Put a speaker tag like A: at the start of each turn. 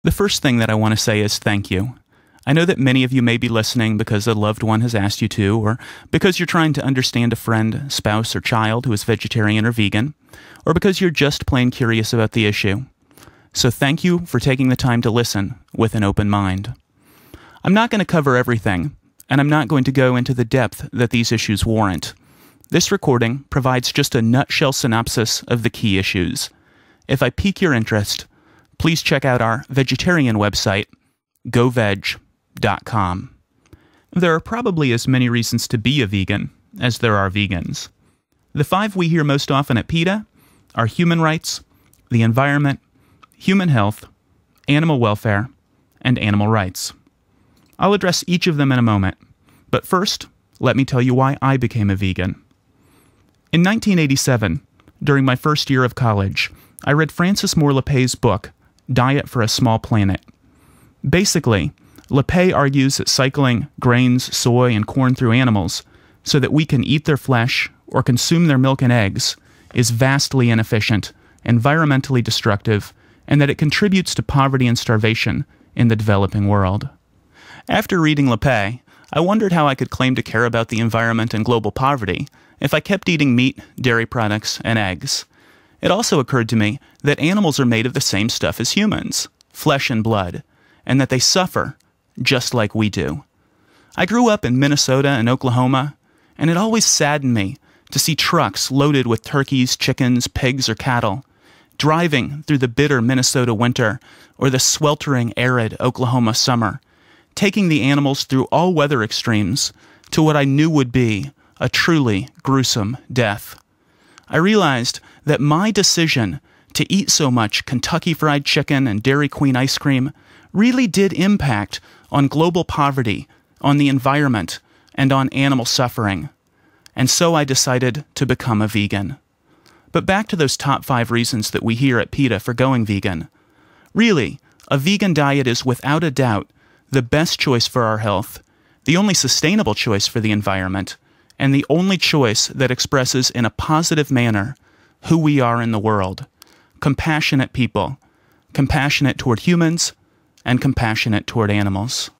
A: The first thing that I want to say is thank you. I know that many of you may be listening because a loved one has asked you to, or because you're trying to understand a friend, spouse, or child who is vegetarian or vegan, or because you're just plain curious about the issue. So thank you for taking the time to listen with an open mind. I'm not going to cover everything, and I'm not going to go into the depth that these issues warrant. This recording provides just a nutshell synopsis of the key issues. If I pique your interest, please check out our vegetarian website, goveg.com. There are probably as many reasons to be a vegan as there are vegans. The 5 we hear most often at PeTA are human rights, the environment, human health, animal welfare, and animal rights. I'll address each of them in a moment, but first, let me tell you why I became a vegan. In 1987, during my first year of college, I read Francis Moore Lappé's book, Diet for a Small Planet. Basically, Lappé argues that cycling grains, soy, and corn through animals so that we can eat their flesh or consume their milk and eggs is vastly inefficient, environmentally destructive, and that it contributes to poverty and starvation in the developing world. After reading Lappé, I wondered how I could claim to care about the environment and global poverty if I kept eating meat, dairy products, and eggs. It also occurred to me that animals are made of the same stuff as humans, flesh and blood, and that they suffer just like we do. I grew up in Minnesota and Oklahoma, and it always saddened me to see trucks loaded with turkeys, chickens, pigs, or cattle, driving through the bitter Minnesota winter or the sweltering, arid Oklahoma summer, taking the animals through all weather extremes to what I knew would be a truly gruesome death. I realized that my decision to eat so much Kentucky Fried Chicken and Dairy Queen ice cream really did impact on global poverty, on the environment, and on animal suffering. And so I decided to become a vegan. But back to those top 5 reasons that we hear at PeTA for going vegan. Really, a vegan diet is without a doubt the best choice for our health, the only sustainable choice for the environment, and the only choice that expresses in a positive manner who we are in the world. Compassionate people, compassionate toward humans, and compassionate toward animals.